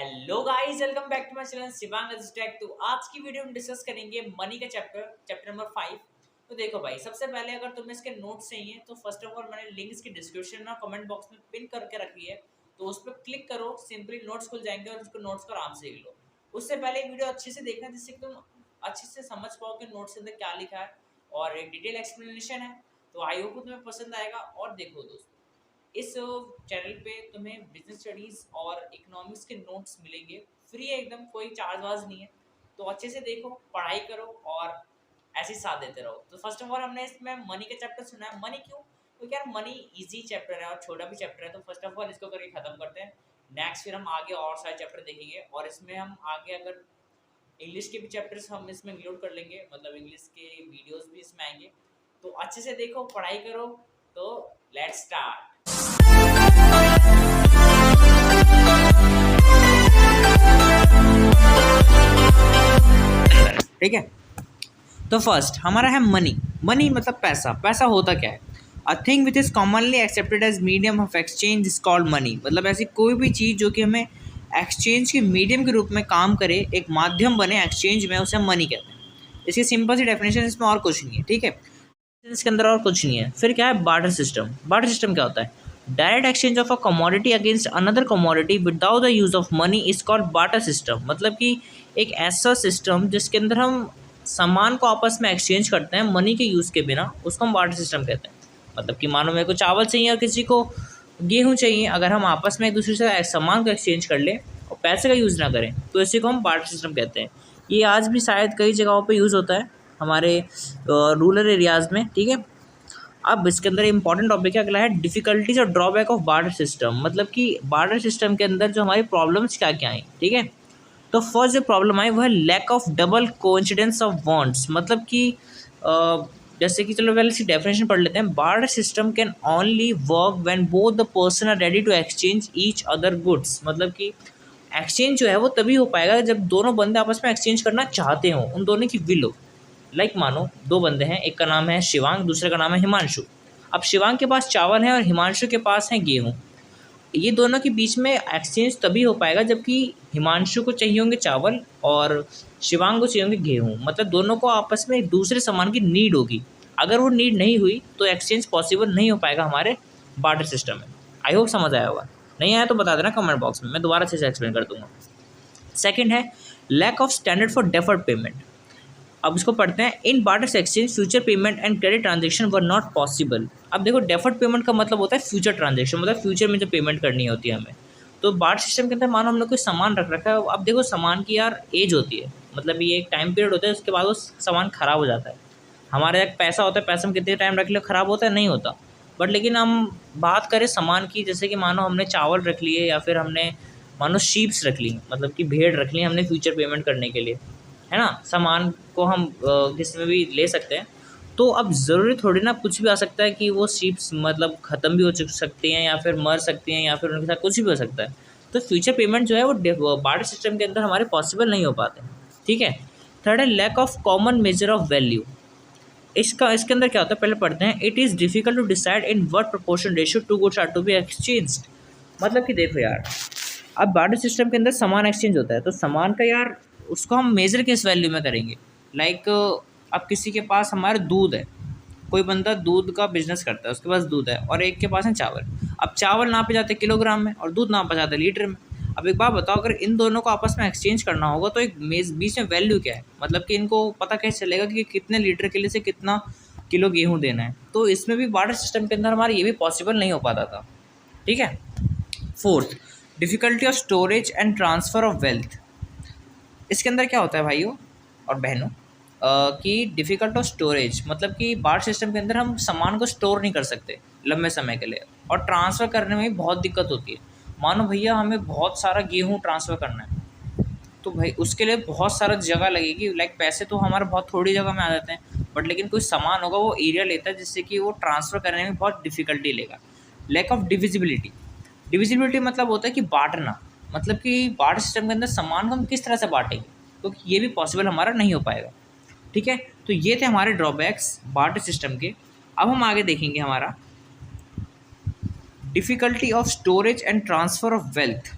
Hello guys, welcome back to my channel Shivang tech. तो आज की वीडियो में डिस्कस करेंगे मनी का चैप्टर नंबर 5। तो देखो भाई, सबसे पहले अगर तुम्हें इसके नोट्स चाहिए तो फर्स्ट ऑफ ऑल मैंने लिंक इसकी डिस्क्रिप्शन में कमेंट बॉक्स में पिन करके रखी है। तो उस पर क्लिक करो, सिंपली नोट्स खुल जाएंगे और उसको नोट्स को आराम से देख लो। उससे पहले एक वीडियो अच्छे से देखना जिससे तुम अच्छे से समझ पाओ कि नोट्स के अंदर क्या लिखा है और एक डिटेल एक्सप्लेनेशन है। तो आई होप तुम्हें पसंद आएगा। और देखो दोस्तों, इस चैनल पे तुम्हें बिजनेस स्टडीज और इकोनॉमिक्स के नोट्स मिलेंगे फ्री है, एकदम कोई चार्ज वार्ज नहीं है। तो अच्छे से देखो, पढ़ाई करो और ऐसे ही साथ देते रहो। तो फर्स्ट ऑफ ऑल हमने इसमें मनी का चैप्टर सुना है। मनी क्यों? क्योंकि यार मनी इजी चैप्टर है और छोटा भी चैप्टर है। तो फर्स्ट ऑफ ऑल इसको करके खत्म करते हैं। नेक्स्ट फिर हम आगे और सारे चैप्टर देखेंगे और इसमें हम आगे अगर इंग्लिश के भी चैप्टर्स हम इसमें इंक्लूड कर लेंगे, मतलब इंग्लिश के वीडियोस भी इसमें आएंगे। तो अच्छे से देखो, पढ़ाई करो। तो लेट्स स्टार्ट। ठीक है, तो फर्स्ट हमारा है मनी। मनी मतलब पैसा। पैसा होता क्या है? A thing which is commonly accepted as medium of exchange is called money. मतलब ऐसी कोई भी चीज़ जो कि हमें एक्सचेंज के मीडियम के रूप में काम करे, एक माध्यम बने एक्सचेंज में, उसे हम मनी कहते हैं। इसकी सिंपल सी डेफिनेशन, इसमें और कुछ नहीं है। ठीक है, इसके अंदर और कुछ नहीं है। फिर क्या है? Barter system. बार्टर सिस्टम क्या होता है? Direct exchange of a commodity against another commodity without the use of money is called barter system. मतलब कि एक ऐसा सिस्टम जिसके अंदर हम सामान को आपस में एक्सचेंज करते हैं मनी के यूज़ के बिना, उसको हम बार्टर सिस्टम कहते हैं। मतलब कि मानो मेरे को चावल चाहिए और किसी को गेहूँ चाहिए, अगर हम आपस में एक दूसरे से सामान को एक्सचेंज कर लें और पैसे का यूज़ ना करें तो इसी को हम बार्टर सिस्टम कहते हैं। ये आज भी शायद कई जगहों पे यूज़ होता है, हमारे रूरल एरियाज़ में। ठीक है, अब इसके अंदर इंपॉर्टेंट टॉपिक है अगला है डिफिकल्टीज और ड्रॉबैक ऑफ बार्टर सिस्टम। मतलब कि बार्टर सिस्टम के अंदर जो हमारी प्रॉब्लम्स क्या क्या आई। ठीक है, तो फर्स्ट जो प्रॉब्लम आई वो है lack of double coincidence of bonds. मतलब कि जैसे कि चलो पहले इसकी डेफिनेशन पढ़ लेते हैं। Barter system can only work when both the person are ready to exchange each other goods. मतलब कि एक्सचेंज जो है वो तभी हो पाएगा जब दोनों बंदे आपस में एक्सचेंज करना चाहते हो, उन दोनों की विल हो। लाइक मानो दो बंदे हैं, एक का नाम है शिवांग, दूसरे का नाम है हिमांशु। अब शिवांग के पास चावल है और हिमांशु के पास है गेहूँ। ये दोनों के बीच में एक्सचेंज तभी हो पाएगा जबकि हिमांशु को चाहिए होंगे चावल और शिवांग को चाहिए होंगे गेहूँ। मतलब दोनों को आपस में एक दूसरे सामान की नीड होगी। अगर वो नीड नहीं हुई तो एक्सचेंज पॉसिबल नहीं हो पाएगा हमारे बार्टर सिस्टम में। आई होप समझ आया होगा। नहीं आया तो बता देना कमेंट बॉक्स में, मैं दोबारा अच्छे से एक्सप्लेन कर दूंगा। सेकेंड है lack of standard for deferred payment. अब इसको पढ़ते हैं। In barter exchange future payment and credit transaction were not possible. अब देखो, डेफर्ड पेमेंट का मतलब होता है फ्यूचर ट्रांजेक्शन, मतलब फ्यूचर में जो पेमेंट करनी होती है हमें। तो बार्टर सिस्टम के अंदर मानो हमने कोई सामान रख रखा है। अब देखो, सामान की यार एज होती है, मतलब ये एक टाइम पीरियड होता है, उसके बाद वो सामान ख़राब हो जाता है। हमारे एक पैसा होता है, पैसा हम कितने टाइम रख ले ख़राब होता है? नहीं होता। बट लेकिन हम बात करें सामान की, जैसे कि मानो हमने चावल रख लिए या फिर हमने मानो शीप्स रख ली, मतलब कि भेड़ रख ली हमने फ्यूचर पेमेंट करने के लिए, है ना। सामान को हम किसी में भी ले सकते हैं। तो अब ज़रूरी थोड़ी ना कुछ भी आ सकता है कि वो शीप्स मतलब ख़त्म भी हो सकती हैं या फिर मर सकती हैं या फिर उनके साथ कुछ भी हो सकता है। तो फ्यूचर पेमेंट जो है वो बार्टर सिस्टम के अंदर हमारे पॉसिबल नहीं हो पाते। ठीक है। थर्ड है lack of common measure of value. इसके अंदर क्या होता है, पहले पढ़ते हैं। It is difficult to decide in what proportion ratio two goods are to be exchanged. मतलब कि देखो यार, अब बार्टर सिस्टम के अंदर सामान एक्सचेंज होता है तो सामान का यार उसको हम मेज़र किस वैल्यू में करेंगे। लाइक अब किसी के पास हमारा दूध है, कोई बंदा दूध का बिजनेस करता है, उसके पास दूध है और एक के पास है चावल। अब चावल नापे जाते हैं किलोग्राम में और दूध नापा जाता है लीटर में। अब एक बात बताओ, अगर इन दोनों को आपस में एक्सचेंज करना होगा तो एक बीच में वैल्यू क्या है, मतलब कि इनको पता कैसे चलेगा कि कितने लीटर के लिए से कितना किलो गेहूँ देना है। तो इसमें भी बार्टर सिस्टम के अंदर हमारा ये भी पॉसिबल नहीं हो पाता था। ठीक है। Fourth, difficulty of storage and transfer of wealth. इसके अंदर क्या होता है भाइयों और बहनों कि डिफ़िकल्ट ऑफ स्टोरेज, मतलब कि बार्टर सिस्टम के अंदर हम सामान को स्टोर नहीं कर सकते लंबे समय के लिए, और ट्रांसफ़र करने में भी बहुत दिक्कत होती है। मानो भैया हमें बहुत सारा गेहूँ ट्रांसफ़र करना है तो भाई उसके लिए बहुत सारा जगह लगेगी। लाइक पैसे तो हमारे बहुत थोड़ी जगह में आ जाते हैं, बट लेकिन कोई सामान होगा वो एरिया लेता है जिससे कि वो ट्रांसफ़र करने में बहुत डिफ़िकल्टी लेगा। Lack of divisibility. डिविजिबिलिटी मतलब होता है कि बांटना, मतलब कि बार्टर सिस्टम के अंदर सामान को हम किस तरह से बांटेंगे, तो ये भी पॉसिबल हमारा नहीं हो पाएगा। ठीक है, तो ये थे हमारे ड्रॉबैक्स बार्टर सिस्टम के। अब हम आगे देखेंगे हमारा difficulty of storage and transfer of wealth.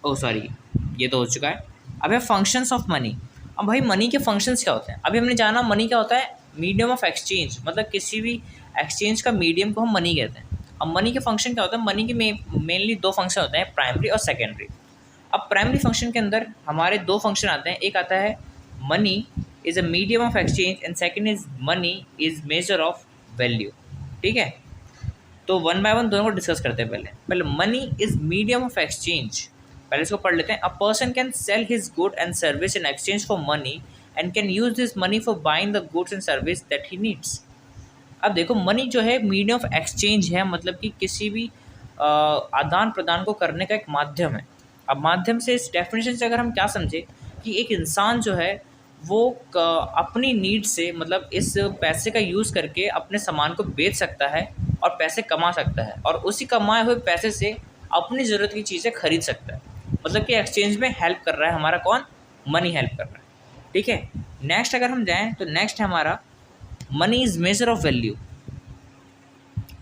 Oh sorry, ये तो हो चुका है। अब है फंक्शंस ऑफ मनी। अब भाई मनी के फंक्शंस क्या होते हैं? अभी हमने जाना मनी क्या होता है, मीडियम ऑफ एक्सचेंज, मतलब किसी भी एक्सचेंज का मीडियम को हम मनी कहते हैं। अब मनी के फंक्शन क्या होता है? मनी के मेनली दो फंक्शन होते हैं, प्राइमरी और सेकेंडरी। अब प्राइमरी फंक्शन के अंदर हमारे दो फंक्शन आते हैं, एक आता है money is a medium of exchange and second is money is major of value. ठीक है, तो वन बाय वन दोनों को डिस्कस करते हैं। पहले पहले money is medium of exchange, पहले इसको पढ़ लेते हैं। A person can sell his good and service in exchange for money and can use this money for buying the goods and service that he needs. अब देखो money जो है medium of exchange है, मतलब कि किसी भी आदान प्रदान को करने का एक माध्यम है। अब माध्यम से इस डेफिनेशन से अगर हम क्या समझे कि एक इंसान जो है वो अपनी नीड से, मतलब इस पैसे का यूज़ करके अपने सामान को बेच सकता है और पैसे कमा सकता है, और उसी कमाए हुए पैसे से अपनी ज़रूरत की चीज़ें खरीद सकता है। मतलब कि एक्सचेंज में हेल्प कर रहा है हमारा कौन? मनी हेल्प कर रहा है। ठीक है, नेक्स्ट अगर हम जाएँ तो नेक्स्ट है हमारा money is major of value.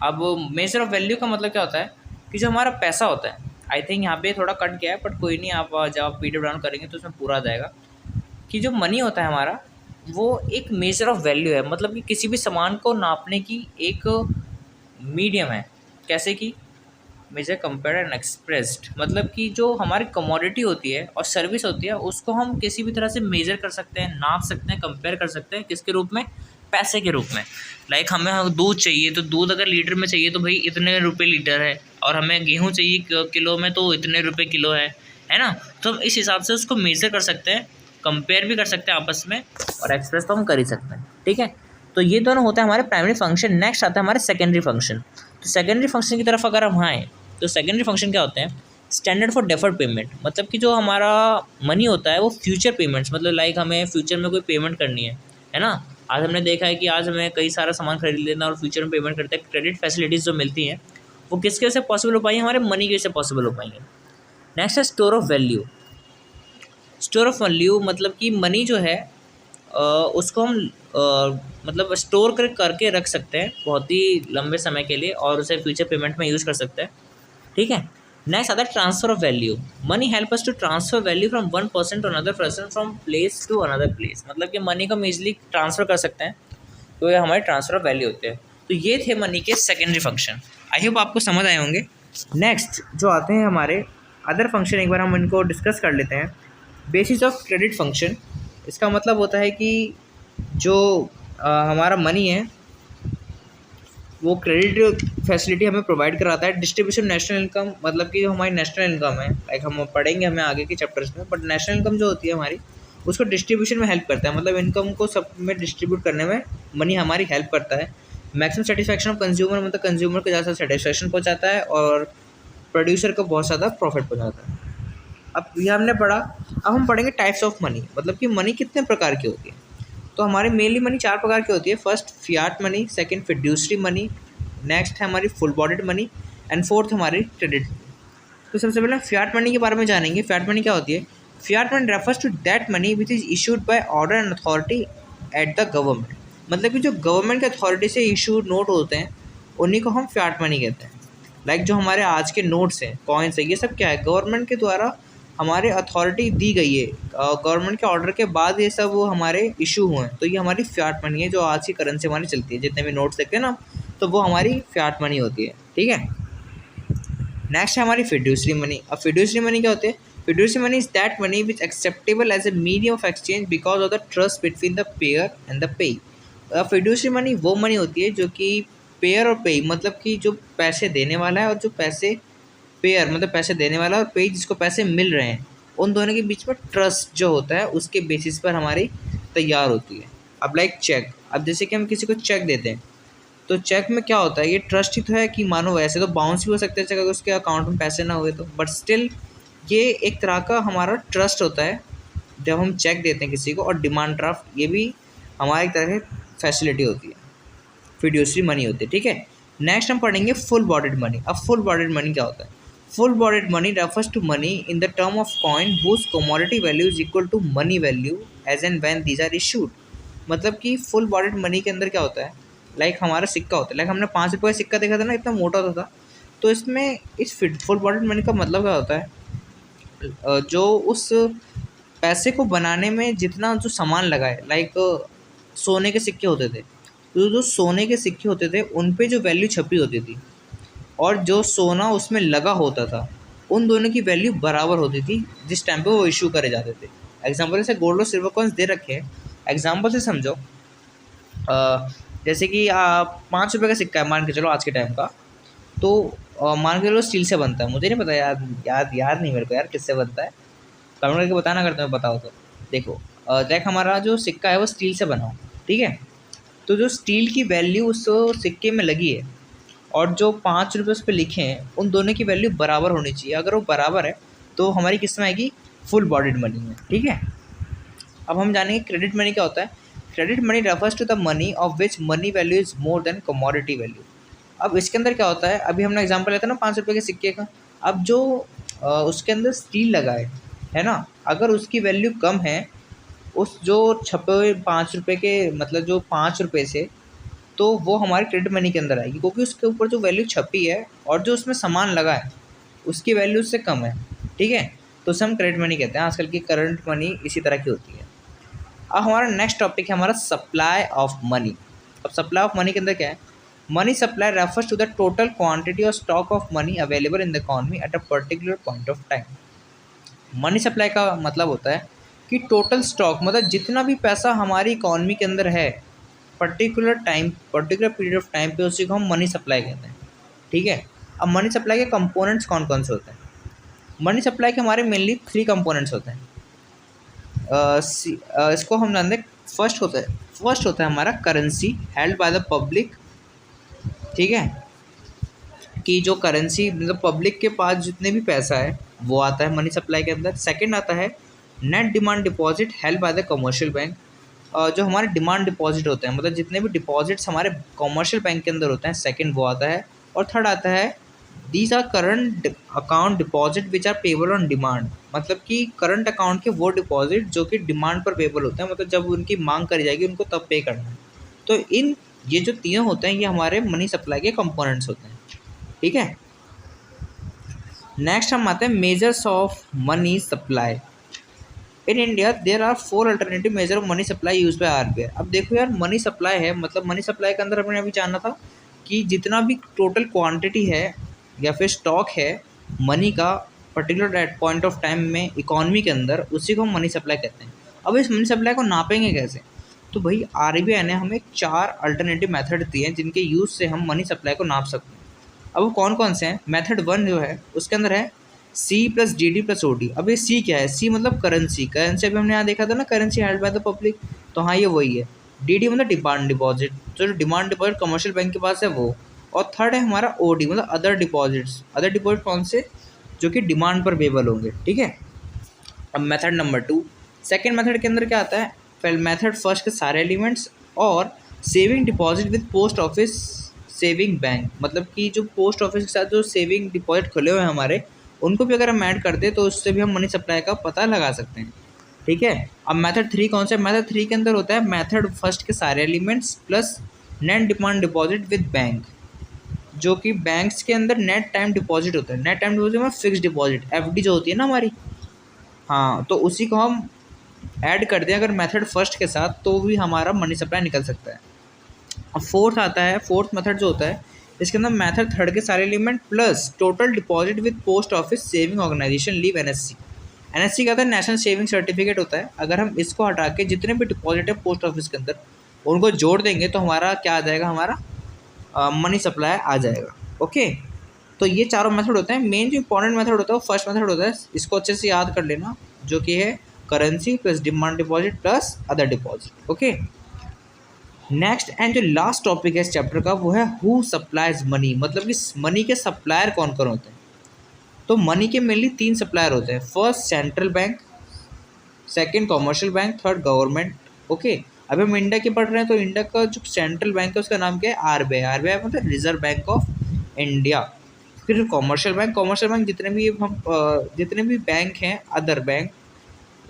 अब मेजर ऑफ वैल्यू का मतलब क्या होता है कि जो हमारा पैसा होता है, आई थिंक यहाँ पे थोड़ा कट गया है बट कोई नहीं, आप जब आप वीडियो डाउन करेंगे तो उसमें पूरा आ जाएगा कि जो मनी होता है हमारा वो एक मेजर ऑफ वैल्यू है, मतलब कि किसी भी सामान को नापने की एक मीडियम है। कैसे कि मेजर कंपेयर्ड एंड एक्सप्रेस्ड, मतलब कि जो हमारी कमोडिटी होती है और सर्विस होती है उसको हम किसी भी तरह से मेजर कर सकते हैं, नाप सकते हैं, कंपेयर कर सकते हैं। किसके रूप में? पैसे के रूप में। लाइक हमें दूध चाहिए तो दूध अगर लीटर में चाहिए तो भाई इतने रुपए लीटर है, और हमें गेहूँ चाहिए किलो में तो इतने रुपए किलो है ना। तो हम इस हिसाब से उसको मेजर कर सकते हैं, कंपेयर भी कर सकते हैं आपस में, और एक्सप्रेस तो हम कर ही सकते हैं। ठीक है, तो ये दोनों होता है हमारे प्राइमरी फंक्शन। नेक्स्ट आता है हमारे सेकेंडरी फंक्शन। तो सेकेंडरी फंक्शन की तरफ अगर हम आएँ तो सेकेंडरी फंक्शन क्या होते हैं? स्टैंडर्ड फॉर डेफर्ड पेमेंट, मतलब कि जो हमारा मनी होता है वो फ्यूचर पेमेंट्स, मतलब लाइक हमें फ्यूचर में कोई पेमेंट करनी है ना। आज हमने देखा है कि आज हमें कई सारा सामान खरीद लेना और फ्यूचर में पेमेंट करते हैं। क्रेडिट फैसिलिटीज़ जो मिलती हैं वो किसके से पॉसिबल हो पाई है? हमारे मनी की वजह से पॉसिबल हो पाई है। नेक्स्ट है store of value. Store of value मतलब कि मनी जो है उसको हम मतलब स्टोर करके रख सकते हैं बहुत ही लंबे समय के लिए, और उसे फ्यूचर पेमेंट में यूज़ कर सकते हैं। ठीक है, नेक्स्ट आता है transfer of value. Money help us to transfer value from one person to another person, from place to another place, मतलब कि मनी को हम ईजिली ट्रांसफ़र कर सकते हैं, तो ये हमारे ट्रांसफर ऑफ वैल्यू होते हैं। तो ये थे मनी के सेकेंडरी फंक्शन। आई होप आपको समझ आए होंगे। नेक्स्ट जो आते हैं हमारे अदर फंक्शन, एक बार हम इनको डिस्कस कर लेते हैं। बेसिस ऑफ क्रेडिट फंक्शन, इसका मतलब होता है कि जो हमारा मनी है वो क्रेडिट फैसिलिटी हमें प्रोवाइड कराता है। डिस्ट्रीब्यूशन नेशनल इनकम, मतलब कि जो हमारी नेशनल इनकम है, लाइक हम पढ़ेंगे हमें आगे के चैप्टर्स में, बट नेशनल इनकम जो होती है हमारी उसको डिस्ट्रीब्यूशन में हेल्प करता है, मतलब इनकम को सब में डिस्ट्रीब्यूट करने में मनी हमारी हेल्प करता है। मैक्सिमम सेटिस्फैक्शन ऑफ कंज्यूमर, मतलब कंज्यूमर को ज़्यादा सेटिस्फैक्शन पहुँचाता है और प्रोड्यूसर को बहुत ज़्यादा प्रॉफिट पहुँचाता है। अब ये हमने पढ़ा, अब हम पढ़ेंगे टाइप्स ऑफ मनी, मतलब कि मनी कितने प्रकार की होती है। तो हमारी मेनली मनी चार प्रकार की होती है। First Fiat money, second fiduciary money, next है हमारी full bodied money, and fourth हमारी क्रेडिट। तो सबसे पहले फियाट मनी के बारे में जानेंगे। फियाट मनी क्या होती है? Fiat money refers to that money which is issued by order and authority at the government, मतलब कि जो गवर्नमेंट के अथॉरिटी से इशूड नोट होते हैं उन्हीं को हम फियाट मनी कहते हैं। लाइक जो हमारे आज के नोट्स हैं, कॉइन्स हैं, ये सब क्या है? गवर्नमेंट के द्वारा हमारे अथॉरिटी दी गई है, गवर्नमेंट के ऑर्डर के बाद ये सब वो हमारे इशू हुए हैं, तो ये हमारी फियाट मनी है जो आज की करेंसी हमारी चलती है। जितने भी नोट्स देखते हैं ना, तो वो हमारी फियाट मनी होती है। ठीक है, नेक्स्ट है हमारी फिड्यूसरी मनी। अब फिड्यूसरी मनी क्या होती है? Fiduciary money is that money which acceptable as a medium of exchange because of the trust between the payer and the payee. Fiduciary money वो मनी होती है जो कि पेयर और पेई, मतलब कि जो पैसे देने वाला है और जो पैसे पेयर, मतलब पैसे देने वाला और पेई जिसको पैसे मिल रहे हैं, उन दोनों के बीच में ट्रस्ट जो होता है उसके बेसिस पर हमारी तैयार होती है। अब लाइक चेक, अब जैसे कि हम किसी को चेक देते हैं तो चेक में क्या होता है? ये ट्रस्ट ही तो है कि मानो वैसे तो बाउंस भी हो सकता है चेक अगर उसके अकाउंट में पैसे ना हुए तो, बट स्टिल ये एक तरह का हमारा ट्रस्ट होता है जब हम चेक देते हैं किसी को। और डिमांड ड्राफ्ट ये भी हमारी तरह की फैसिलिटी होती है, फिड्यूसरी मनी होती है। ठीक है, नेक्स्ट हम पढ़ेंगे फुल बॉडेड मनी। अब फुल बॉडेड मनी क्या होता है? Full bodied money refers to money in the term of coin whose commodity value is equal to money value as and when these are issued. मतलब कि full bodied money के अंदर क्या होता है? लाइक हमारा सिक्का होता है, लाइक हमने 5 रुपये का सिक्का देखा था ना, इतना मोटा होता था। तो इसमें इस फुल बॉडेड मनी का मतलब क्या होता है जो उस पैसे को बनाने में जितना जो सामान लगा है, लाइक सोने के सिक्के होते थे, तो जो सोने के सिक्के होते थे उन पे जो वैल्यू छपी होती थी और जो सोना उसमें लगा होता था, उन दोनों की वैल्यू बराबर होती थी जिस टाइम पे वो इशू करे जाते थे। एग्जाम्पल जैसे गोल्ड और सिल्वर कॉइन्स दे रखे हैं, एग्जाम्पल से समझो। जैसे कि 5 रुपये का सिक्का है मान के चलो आज के टाइम का, तो मान के चलो स्टील से बनता है, मुझे नहीं पता यार, याद नहीं मेरे को यार किससे बनता है, कमेंट करके बताना अगर तुम्हें बताओ तो। देखो देख हमारा जो सिक्का है वो स्टील से बना हो, ठीक है। तो जो स्टील की वैल्यू उस सिक्के में लगी है और जो 5 रुपये उस पर लिखे हैं, उन दोनों की वैल्यू बराबर होनी चाहिए। अगर वो बराबर है तो हमारी किस में आएगी, फुल बॉडीड मनी में, ठीक है। अब हम जानेंगे क्रेडिट मनी क्या होता है। Credit money refers to the money of which money value is more than commodity value. अब इसके अंदर क्या होता है, अभी हमने एग्जांपल लेते हैं ना 5 रुपये के सिक्के का। अब जो उसके अंदर स्टील लगा है ना, अगर उसकी वैल्यू कम है उस जो छपे हुए 5 रुपये के, मतलब जो 5 रुपये से, तो वो हमारे क्रेडिट मनी के अंदर आएगी, क्योंकि उसके ऊपर जो वैल्यू छपी है और जो उसमें सामान लगा है उसकी वैल्यू उससे कम है, ठीक है। तो उसे हम क्रेडिट मनी कहते हैं। आजकल की करंट मनी इसी तरह की होती है। अब हमारा नेक्स्ट टॉपिक है हमारा सप्लाई ऑफ मनी। अब सप्लाई ऑफ मनी के अंदर क्या है, money supply refers to the total quantity और stock of money available in the economy at a particular point of time. Money supply का मतलब होता है कि टोटल स्टॉक, मतलब जितना भी पैसा हमारी इकॉनमी के अंदर है particular time, particular period of time पे, उसी को हम मनी सप्लाई कहते हैं, ठीक है। अब मनी सप्लाई के कंपोनेंट्स कौन कौन से होते हैं। मनी सप्लाई के हमारे मेनली 3 कंपोनेंट्स होते हैं। इसको हम जानते हैं। फर्स्ट होता है हमारा currency held by the public, ठीक है, कि जो करेंसी मतलब पब्लिक के पास जितने भी पैसा है वो आता है मनी सप्लाई के अंदर। सेकंड आता है net demand deposit held by the commercial bank, जो हमारे डिमांड डिपॉजिट होते हैं, मतलब जितने भी डिपॉजिट्स हमारे कमर्शियल बैंक के अंदर होते हैं, सेकंड वो आता है। और थर्ड आता है these are current account deposit which are payable on demand, मतलब कि करंट अकाउंट के वो डिपॉजिट जो कि डिमांड पर पेबल होते हैं, मतलब जब उनकी मांग करी जाएगी उनको तब पे करना है। तो ये जो तीनों होते हैं ये हमारे मनी सप्लाई के कंपोनेंट्स होते हैं, ठीक है। नेक्स्ट हम आते हैं measures of money supply. In India there are 4 alternative measure of money supply use by RBI. अब देखो यार, मनी सप्लाई है, मतलब मनी सप्लाई के अंदर हमने अभी जाना था कि जितना भी टोटल क्वांटिटी है या फिर स्टॉक है मनी का particular at point of time में इकॉनमी के अंदर, उसी को हम मनी सप्लाई कहते हैं। अब इस मनी सप्लाई को नापेंगे कैसे, तो भाई आरबीआई ने हमें 4 अल्टरनेटिव मेथड दिए हैं जिनके यूज़ से हम मनी सप्लाई को नाप सकते हैं। अब वो कौन कौन से हैं। मेथड 1 जो है उसके अंदर है C plus D D plus O D. अब ये सी क्या है, सी मतलब करेंसी, करेंसी अभी हमने यहाँ देखा था ना, currency held by the public, तो हाँ ये वही है। डी डी मतलब डिमांड डिपॉजिट, जो डिमांड डिपॉजिट कमर्शियल बैंक के पास है वो। और थर्ड है हमारा ओ डी मतलब अदर डिपॉजिट्स। अदर डिपॉजिट कौन से, जो कि डिमांड पर पेबल होंगे, ठीक है। अब मेथड नंबर 2, सेकेंड मेथड के अंदर क्या आता है, फिर मेथड फर्स्ट के सारे एलिमेंट्स और saving deposit with post office saving bank, मतलब कि जो पोस्ट ऑफिस के साथ जो सेविंग डिपॉजिट खुले हुए हैं हमारे, उनको भी अगर हम ऐड करते तो उससे भी हम मनी सप्लाई का पता लगा सकते हैं, ठीक है। अब मेथड 3 कौन सा है, मेथड 3 के अंदर होता है मेथड फर्स्ट के सारे elements plus net demand deposit with bank, जो कि बैंक्स के अंदर नेट टाइम डिपॉजिट होता है। नेट टाइम डिपॉजिट में फिक्स डिपॉजिट एफडी जो होती है ना हमारी, हाँ, तो उसी को हम ऐड कर दें अगर मेथड फर्स्ट के साथ, तो भी हमारा मनी सप्लाई निकल सकता है। अब फोर्थ आता है, फोर्थ मेथड जो होता है इसके अंदर मेथड थर्ड के सारे element plus total deposit with post office saving organisation leave NSC. NSC का नेशनल सेविंग सर्टिफिकेट होता है। अगर हम इसको हटा के जितने भी डिपॉजिट है पोस्ट ऑफिस के अंदर उनको जोड़ देंगे तो हमारा क्या आ जाएगा, हमारा मनी सप्लाई आ जाएगा। ओके, तो ये चारों मेथड होते हैं। मेन जो इंपॉर्टेंट मेथड होता है वो फर्स्ट मेथड होता है, इसको अच्छे से याद कर लेना, जो कि है currency plus demand deposit plus other deposit. Okay, next and जो लास्ट टॉपिक है इस चैप्टर का वो है हु सप्लाइज मनी, मतलब कि मनी के सप्लायर कौन कौन होते हैं। तो मनी के मेनली 3 सप्लायर होते हैं, first central bank, second commercial bank, third government. Okay, अभी हम इंडिया की पढ़ रहे हैं तो इंडिया का जो सेंट्रल बैंक है उसका नाम क्या है, आरबीआई। आरबीआई मतलब रिजर्व बैंक ऑफ इंडिया। फिर कमर्शियल बैंक, कमर्शियल बैंक जितने भी बैंक हैं अदर बैंक,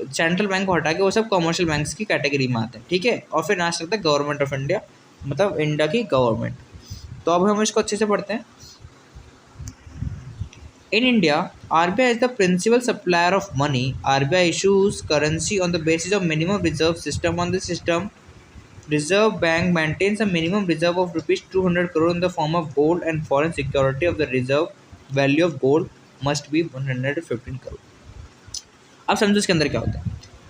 सेंट्रल बैंक को हटा के वो सब कमर्शियल बैंक्स की कैटेगरी में आते हैं, ठीक है। और फिर लास्ट लगता है गवर्नमेंट ऑफ इंडिया, मतलब इंडिया की गवर्नमेंट। तो अब हम इसको अच्छे से पढ़ते हैं। In India, RBI is the principal supplier of money. RBI issues currency on the basis of minimum reserve system. On the system, Reserve Bank maintains a minimum reserve of rupees 200 crore in the form of gold and foreign security of the reserve value of gold must be 115 crore. अब समझो इसके अंदर क्या होता है।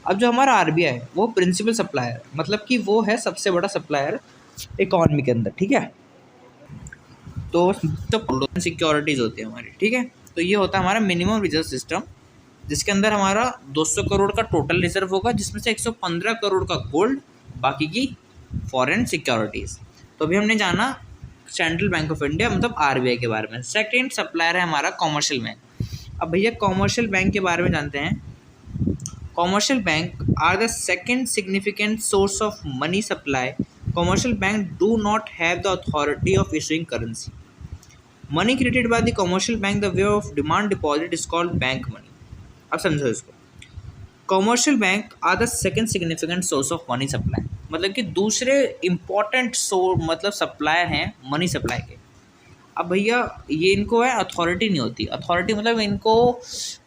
अब जो हमारा आरबीआई है वो प्रिंसिपल सप्लायर, मतलब कि वो है सबसे बड़ा सप्लायर इकॉनमी के अंदर, ठीक है। तो सिक्योरिटीज होती है हमारी, ठीक है। तो ये होता है हमारा मिनिमम रिजर्व सिस्टम, जिसके अंदर हमारा 200 करोड़ का टोटल रिजर्व होगा, जिसमें से 115 करोड़ का गोल्ड, बाकी की फॉरेन सिक्योरिटीज़। तो अभी हमने जाना सेंट्रल बैंक ऑफ इंडिया मतलब आरबीआई के बारे में। सेकंड सप्लायर है हमारा कॉमर्शियल बैंक। अब भैया कॉमर्शियल बैंक के बारे में जानते हैं। Commercial bank are the second significant source of money supply. Commercial bank do not have the authority of issuing currency. Money created by the commercial bank the way of demand deposit is called bank money. अब समझो इसको। Commercial bank are the second significant source of money supply, मतलब कि दूसरे important मतलब supplier हैं money supply के। अब भैया ये इनको है अथॉरिटी नहीं होती। अथॉरिटी मतलब इनको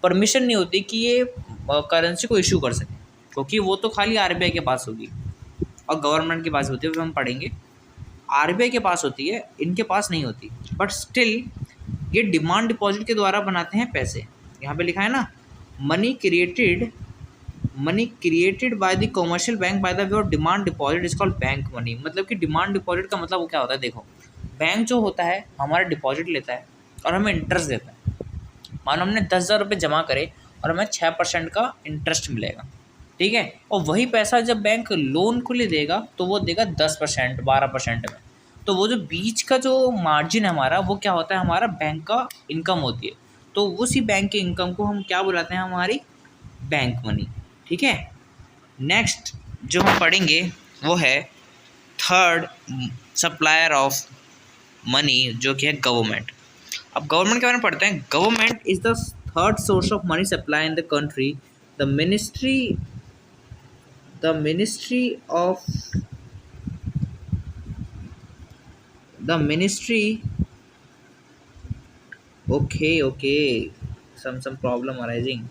परमिशन नहीं होती कि ये करेंसी को इशू कर सकें, क्योंकि वो तो खाली आरबीआई के पास होगी और गवर्नमेंट के पास होती है, वो हम पढ़ेंगे। आरबीआई के पास होती है, इनके पास नहीं होती। बट स्टिल ये डिमांड डिपॉजिट के द्वारा बनाते हैं पैसे। यहाँ पे लिखा है ना, money created by the commercial bank by the way of demand deposit is called bank money. मतलब कि डिमांड डिपॉजिट का मतलब वो क्या होता है, देखो बैंक जो होता है हमारा डिपॉजिट लेता है और हमें इंटरेस्ट देता है। मानो हमने 10,000 रुपये जमा करे और हमें 6% का इंटरेस्ट मिलेगा, ठीक है। और वही पैसा जब बैंक लोन को ले देगा तो वो देगा 10%, 12% में। तो वो जो बीच का जो मार्जिन है हमारा, वो क्या होता है, हमारा बैंक का इनकम होती है। तो उसी बैंक के इनकम को हम क्या बुलाते हैं, हमारी बैंक मनी, ठीक है। नेक्स्ट जो हम पढ़ेंगे वो है थर्ड सप्लायर ऑफ मनी, जो कि है गवर्नमेंट। अब गवर्नमेंट के बारे में पढ़ते हैं। Government is the third source of money supply in the country. The ministry okay, some problem arising.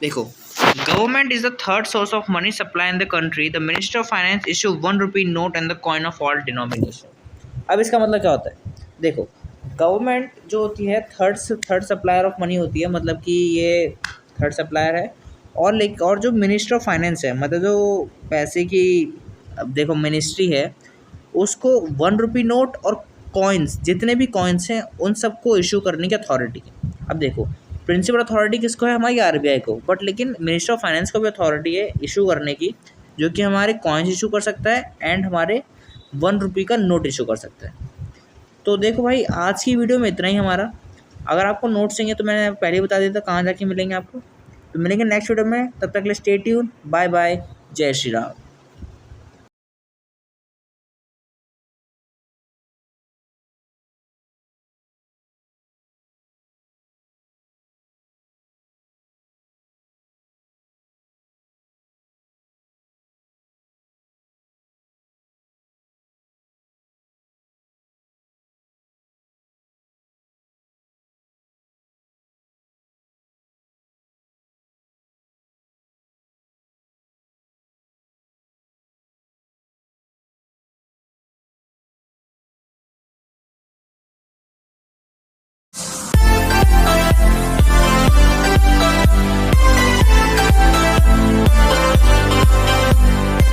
देखो, government is the third source of money supply in the country. The minister of finance issue 1 rupee note and the coin of all denomination. अब इसका मतलब क्या होता है, देखो government जो होती है थर्ड सप्लायर ऑफ मनी होती है, मतलब कि ये थर्ड सप्लायर है। और जो मिनिस्टर ऑफ फाइनेंस है, मतलब जो पैसे की, अब देखो मिनिस्ट्री है, उसको 1 रुपी नोट और कॉइन्स, जितने भी कॉइन्स हैं उन सबको इशू करने की अथॉरिटी है। अब देखो प्रिंसिपल अथॉरिटी किसको है, हमारी आरबीआई को, बट लेकिन मिनिस्टर ऑफ फाइनेंस को भी अथॉरिटी है इशू करने की, जो कि हमारे कॉइन्स इशू कर सकता है एंड हमारे 1 रुपी का नोट इशू कर सकता है। तो देखो भाई आज की वीडियो में इतना ही हमारा। अगर आपको नोट्स चाहिए तो मैंने पहले ही बता दिया था कहाँ जाके मिलेंगे आपको। तो मिलेंगे नेक्स्ट वीडियो में, तब तक के लिए स्टे ट्यून, बाय बाय, जय श्री राम।